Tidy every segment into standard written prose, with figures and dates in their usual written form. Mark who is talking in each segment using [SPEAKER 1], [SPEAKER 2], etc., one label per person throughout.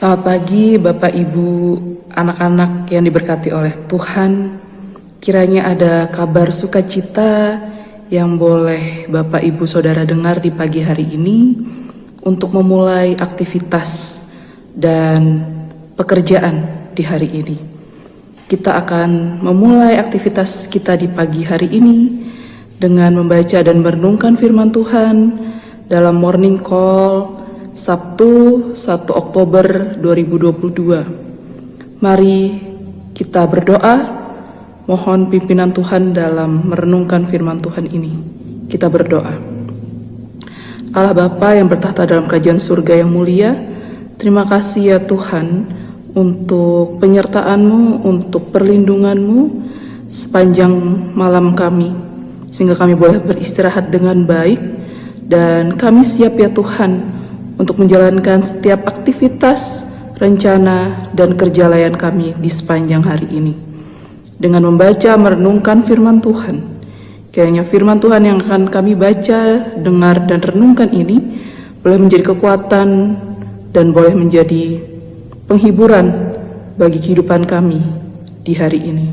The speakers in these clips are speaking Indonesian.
[SPEAKER 1] Selamat pagi Bapak Ibu, anak-anak yang diberkati oleh Tuhan. Kiranya ada kabar sukacita yang boleh Bapak Ibu Saudara dengar di pagi hari ini untuk memulai aktivitas dan pekerjaan di hari ini. Kita akan memulai aktivitas kita di pagi hari ini dengan membaca dan merenungkan firman Tuhan dalam Morning Call Sabtu 1 Oktober 2022. Mari kita berdoa, mohon pimpinan Tuhan dalam merenungkan firman Tuhan ini. Kita berdoa. Allah Bapa yang bertahta dalam kerajaan surga yang mulia, terima kasih ya Tuhan untuk penyertaan-Mu, untuk perlindungan-Mu sepanjang malam kami, sehingga kami boleh beristirahat dengan baik, dan kami siap ya Tuhan untuk menjalankan setiap aktivitas, rencana, dan kerja layan kami di sepanjang hari ini. Dengan membaca, merenungkan firman Tuhan, kiranya firman Tuhan yang akan kami baca, dengar, dan renungkan ini boleh menjadi kekuatan dan boleh menjadi penghiburan bagi kehidupan kami di hari ini.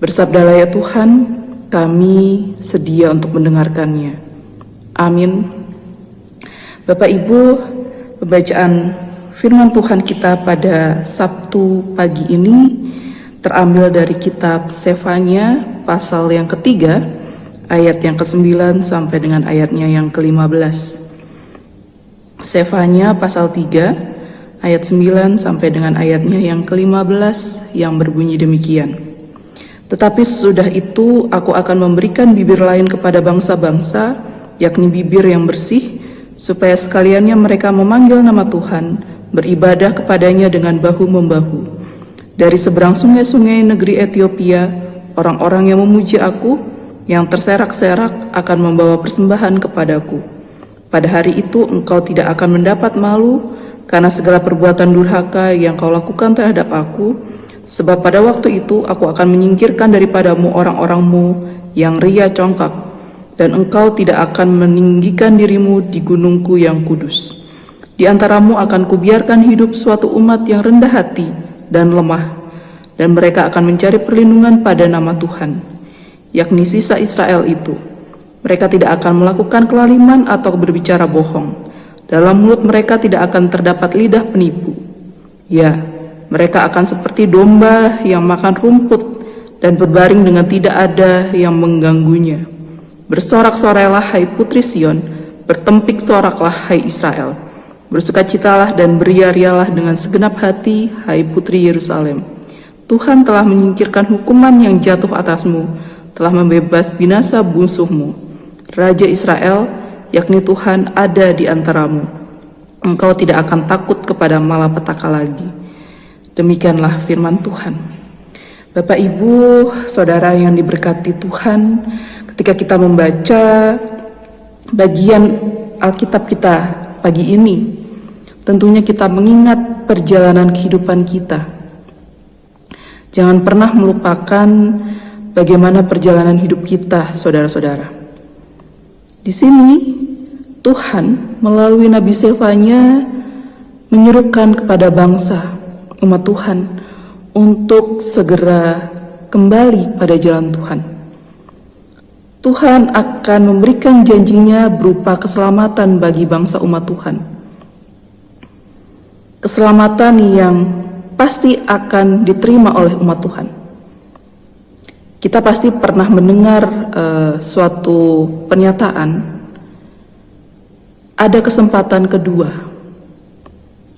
[SPEAKER 1] Bersabdalah ya Tuhan, kami sedia untuk mendengarkannya. Amin. Bapak Ibu, pembacaan firman Tuhan kita pada Sabtu pagi ini terambil dari kitab Sefanya pasal yang ketiga, ayat yang ke-9 sampai dengan ayatnya yang ke-15. Sefanya pasal 3, ayat 9 sampai dengan ayatnya yang ke-15 yang berbunyi demikian. Tetapi sesudah itu aku akan memberikan bibir lain kepada bangsa-bangsa, yakni bibir yang bersih, supaya sekaliannya mereka memanggil nama Tuhan, beribadah kepadanya dengan bahu-membahu. Dari seberang sungai-sungai negeri Ethiopia, orang-orang yang memuji aku, yang terserak-serak akan membawa persembahan kepadaku. Pada hari itu engkau tidak akan mendapat malu, karena segala perbuatan durhaka yang kau lakukan terhadap aku, sebab pada waktu itu aku akan menyingkirkan daripadamu orang-orangmu yang ria congkak, dan engkau tidak akan meninggikan dirimu di gunungku yang kudus. Di antaramu akan kubiarkan hidup suatu umat yang rendah hati dan lemah, dan mereka akan mencari perlindungan pada nama Tuhan, yakni sisa Israel itu. Mereka tidak akan melakukan kelaliman atau berbicara bohong. Dalam mulut mereka tidak akan terdapat lidah penipu. Ya, mereka akan seperti domba yang makan rumput dan berbaring dengan tidak ada yang mengganggunya. Bersorak-sorailah hai putri Sion, bertempik soraklah hai Israel. Bersukacitalah dan beria-rialah dengan segenap hati hai putri Yerusalem. Tuhan telah menyingkirkan hukuman yang jatuh atasmu, telah membebas binasa musuhmu. Raja Israel, yakni Tuhan, ada di antaramu. Engkau tidak akan takut kepada malapetaka lagi. Demikianlah firman Tuhan. Bapak Ibu, Saudara yang diberkati Tuhan, ketika kita membaca bagian Alkitab kita pagi ini, tentunya kita mengingat perjalanan kehidupan kita. Jangan pernah melupakan bagaimana perjalanan hidup kita, saudara-saudara. Di sini, Tuhan melalui Nabi Sefanya menyerukan kepada bangsa, umat Tuhan, untuk segera kembali pada jalan Tuhan. Tuhan akan memberikan janjinya berupa keselamatan bagi bangsa umat Tuhan. Keselamatan yang pasti akan diterima oleh umat Tuhan. Kita pasti pernah mendengar suatu pernyataan, ada kesempatan kedua.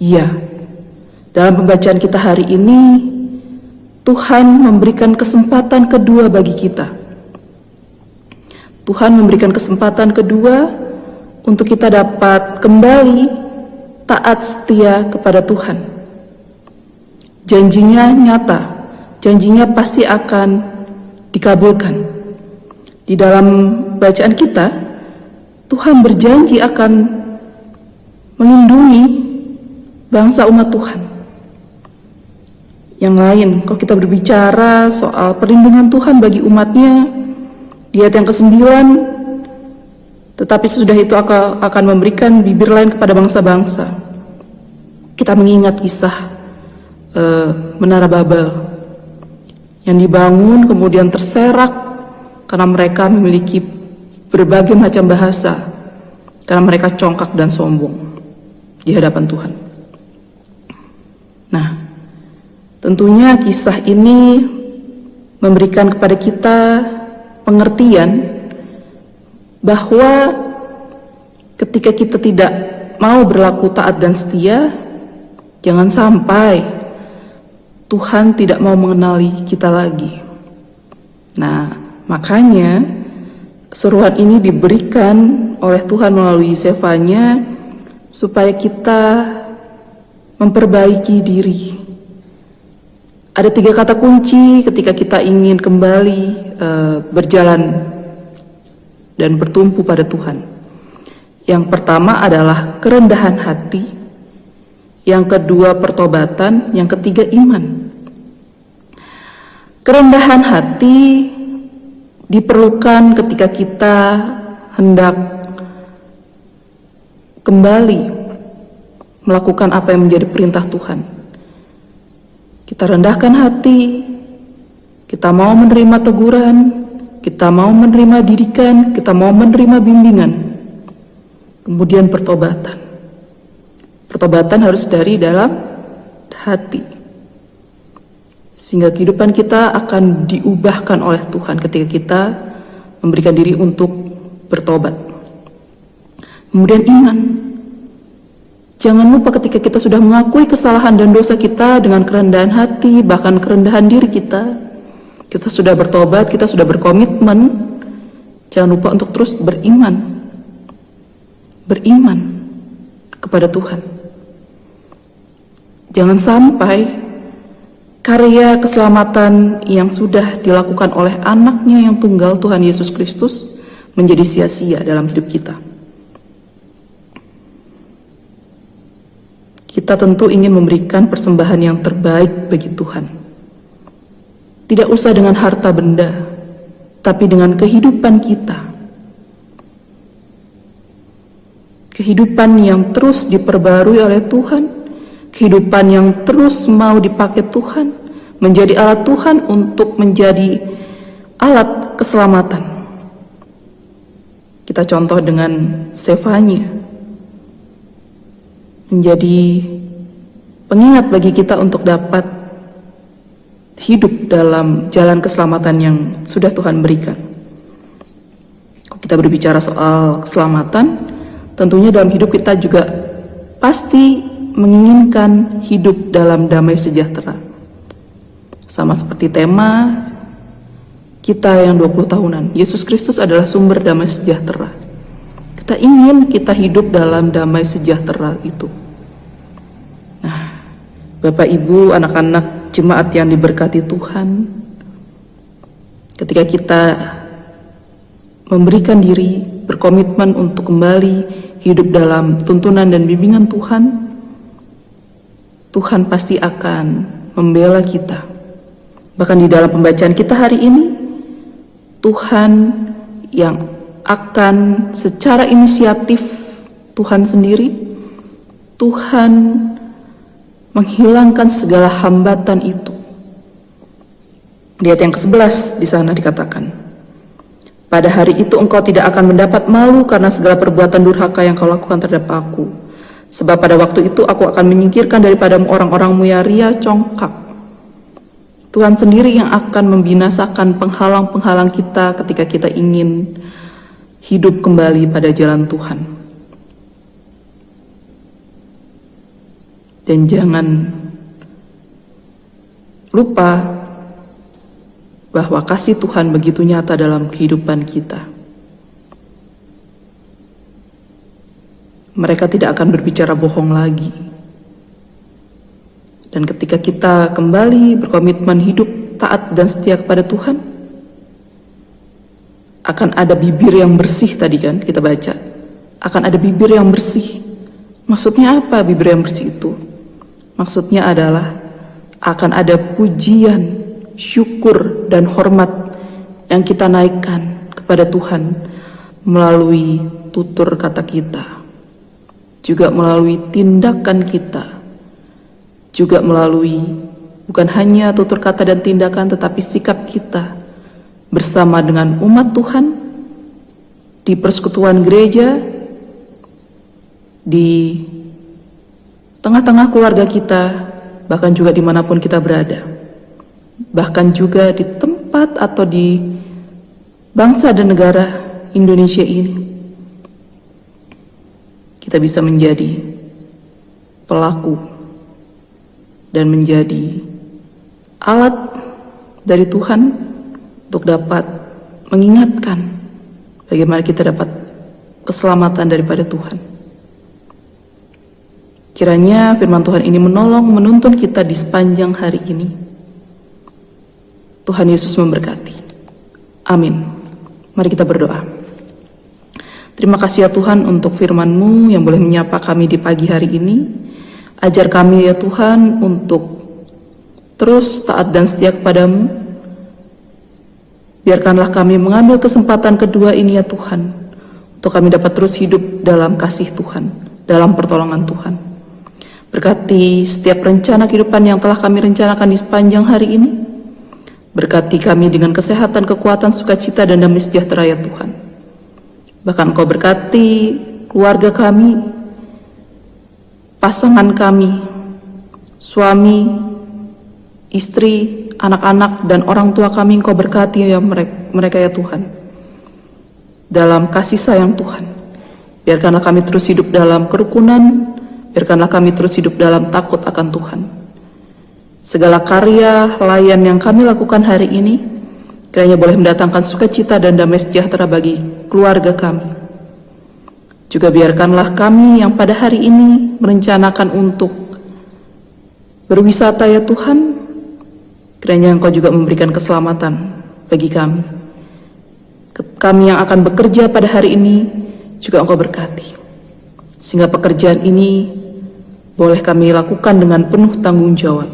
[SPEAKER 1] Iya, dalam pembacaan kita hari ini, Tuhan memberikan kesempatan kedua bagi kita. Tuhan memberikan kesempatan kedua untuk kita dapat kembali taat setia kepada Tuhan. Janjinya nyata, janjinya pasti akan dikabulkan. Di dalam bacaan kita, Tuhan berjanji akan melindungi bangsa umat Tuhan. Yang lain, kalau kita berbicara soal perlindungan Tuhan bagi umatnya, di ayat yang ke-9, tetapi sesudah itu akan memberikan bibir lain kepada bangsa-bangsa. kita mengingat kisah Menara Babel yang dibangun kemudian terserak karena mereka memiliki berbagai macam bahasa, karena mereka congkak dan sombong di hadapan Tuhan. Nah, tentunya kisah ini memberikan kepada kita pengertian bahwa ketika kita tidak mau berlaku taat dan setia, jangan sampai Tuhan tidak mau mengenali kita lagi. Nah, makanya seruan ini diberikan oleh Tuhan melalui Zefanya supaya kita memperbaiki diri. Ada 3 kata kunci ketika kita ingin kembali berjalan dan bertumpu pada Tuhan. Yang pertama adalah kerendahan hati, yang kedua pertobatan, yang ketiga iman. Kerendahan hati diperlukan ketika kita hendak kembali melakukan apa yang menjadi perintah Tuhan. Kita rendahkan hati, kita mau menerima teguran, kita mau menerima didikan, kita mau menerima bimbingan. Kemudian pertobatan. Pertobatan harus dari dalam hati. Sehingga kehidupan kita akan diubahkan oleh Tuhan ketika kita memberikan diri untuk bertobat. Kemudian iman. Jangan lupa ketika kita sudah mengakui kesalahan dan dosa kita dengan kerendahan hati, bahkan kerendahan diri kita sudah bertobat, kita sudah berkomitmen, jangan lupa untuk terus beriman kepada Tuhan. Jangan sampai karya keselamatan yang sudah dilakukan oleh anaknya yang tunggal, Tuhan Yesus Kristus, menjadi sia-sia dalam hidup kita. Kita tentu ingin memberikan persembahan yang terbaik bagi Tuhan. Tidak usah dengan harta benda, tapi dengan kehidupan kita. Kehidupan yang terus diperbarui oleh Tuhan, kehidupan yang terus mau dipakai Tuhan, menjadi alat Tuhan untuk menjadi alat keselamatan. Kita contoh dengan Zefanya, menjadi pengingat bagi kita untuk dapat hidup dalam jalan keselamatan yang sudah Tuhan berikan. Kalau kita berbicara soal keselamatan, tentunya dalam hidup kita juga pasti menginginkan hidup dalam damai sejahtera. Sama seperti tema kita yang 20 tahunan, Yesus Kristus adalah sumber damai sejahtera. Kita ingin kita hidup dalam damai sejahtera itu. Nah, Bapak Ibu, anak-anak jemaat yang diberkati Tuhan, ketika kita memberikan diri, berkomitmen untuk kembali hidup dalam tuntunan dan bimbingan Tuhan, Tuhan pasti akan membela kita. Bahkan di dalam pembacaan kita hari ini, Tuhan yang akan secara inisiatif Tuhan sendiri, Tuhan menghilangkan segala hambatan itu. Di ayat yang ke-11 di sana dikatakan, pada hari itu engkau tidak akan mendapat malu karena segala perbuatan durhaka yang kau lakukan terhadap aku. Sebab pada waktu itu aku akan menyingkirkan daripadamu orang-orangmu yang ria congkak. Tuhan sendiri yang akan membinasakan penghalang-penghalang kita ketika kita ingin hidup kembali pada jalan Tuhan. Dan jangan lupa bahwa kasih Tuhan begitu nyata dalam kehidupan kita. Mereka tidak akan berbicara bohong lagi. Dan ketika kita kembali berkomitmen hidup taat dan setia kepada Tuhan, akan ada bibir yang bersih tadi kan kita baca. Akan ada bibir yang bersih. Maksudnya apa bibir yang bersih itu? Maksudnya adalah akan ada pujian, syukur, dan hormat yang kita naikkan kepada Tuhan melalui tutur kata kita, juga melalui tindakan kita, juga melalui bukan hanya tutur kata dan tindakan, tetapi sikap kita bersama dengan umat Tuhan di persekutuan gereja, di tengah-tengah keluarga kita, bahkan juga dimanapun kita berada, bahkan juga di tempat atau di bangsa dan negara Indonesia ini, kita bisa menjadi pelaku dan menjadi alat dari Tuhan untuk dapat mengingatkan bagaimana kita dapat keselamatan daripada Tuhan. Kiranya firman Tuhan ini menolong, menuntun kita di sepanjang hari ini. Tuhan Yesus memberkati. Amin. Mari kita berdoa. Terima kasih ya Tuhan untuk firman-Mu yang boleh menyapa kami di pagi hari ini. Ajar kami ya Tuhan untuk terus taat dan setia kepadamu. Biarkanlah kami mengambil kesempatan kedua ini ya Tuhan, untuk kami dapat terus hidup dalam kasih Tuhan, dalam pertolongan Tuhan. Berkati setiap rencana kehidupan yang telah kami rencanakan di sepanjang hari ini. Berkati kami dengan kesehatan, kekuatan, sukacita, dan damai sejahtera ya Tuhan. Bahkan Engkau berkati keluarga kami, pasangan kami, suami, istri, anak-anak, dan orang tua kami. Engkau berkati ya mereka ya Tuhan. Dalam kasih sayang Tuhan, biarkanlah kami terus hidup dalam kerukunan. Biarkanlah kami terus hidup dalam takut akan Tuhan. Segala karya layan yang kami lakukan hari ini, kiranya boleh mendatangkan sukacita dan damai sejahtera bagi keluarga kami. Juga biarkanlah kami yang pada hari ini merencanakan untuk berwisata ya Tuhan, kiranya Engkau juga memberikan keselamatan bagi kami. Kami yang akan bekerja pada hari ini juga Engkau berkati, sehingga pekerjaan ini boleh kami lakukan dengan penuh tanggung jawab.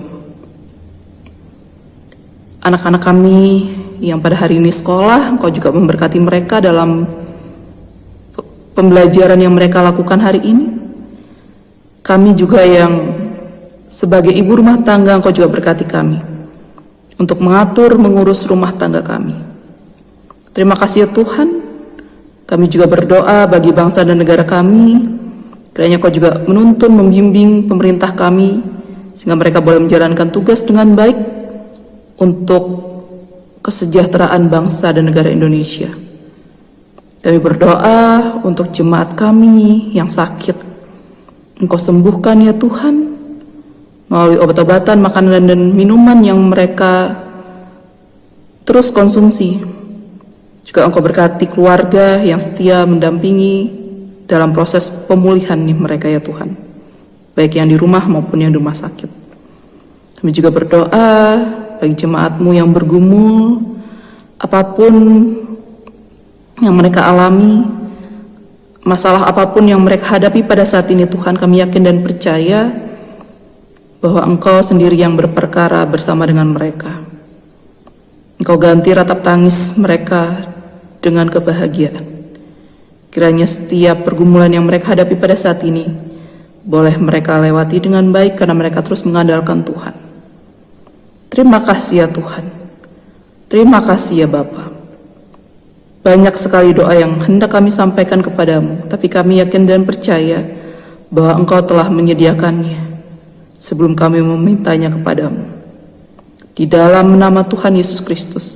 [SPEAKER 1] Anak-anak kami yang pada hari ini sekolah, Engkau juga memberkati mereka dalam pembelajaran yang mereka lakukan hari ini. Kami juga yang sebagai ibu rumah tangga, Engkau juga berkati kami untuk mengatur, mengurus rumah tangga kami. Terima kasih ya Tuhan. Kami juga berdoa bagi bangsa dan negara kami. Kiranya Kau juga menuntun, membimbing pemerintah kami, sehingga mereka boleh menjalankan tugas dengan baik untuk kesejahteraan bangsa dan negara Indonesia. Kami berdoa untuk jemaat kami yang sakit. Engkau sembuhkan ya Tuhan, melalui obat-obatan, makanan dan minuman yang mereka terus konsumsi. Juga Engkau berkati keluarga yang setia mendampingi dalam proses pemulihan mereka ya Tuhan, baik yang di rumah maupun yang di rumah sakit. Kami juga berdoa bagi jemaat-Mu yang bergumul, apapun yang mereka alami, masalah apapun yang mereka hadapi pada saat ini Tuhan, kami yakin dan percaya bahwa Engkau sendiri yang berperkara bersama dengan mereka. Engkau ganti ratap tangis mereka dengan kebahagiaan. Kiranya setiap pergumulan yang mereka hadapi pada saat ini boleh mereka lewati dengan baik karena mereka terus mengandalkan Tuhan. Terima kasih ya Tuhan. Terima kasih ya Bapa. Banyak sekali doa yang hendak kami sampaikan kepadamu, tapi kami yakin dan percaya bahwa Engkau telah menyediakannya sebelum kami memintanya kepadamu. Di dalam nama Tuhan Yesus Kristus,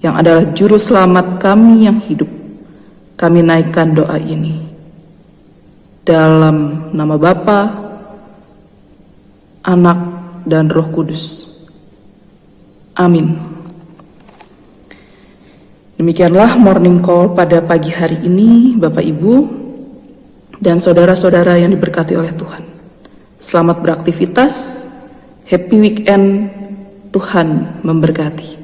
[SPEAKER 1] yang adalah Juru Selamat kami yang hidup, kami naikkan doa ini. Dalam nama Bapa, Anak, dan Roh Kudus. Amin. Demikianlah morning call pada pagi hari ini, Bapak Ibu dan saudara-saudara yang diberkati oleh Tuhan. Selamat beraktivitas, happy weekend, Tuhan memberkati.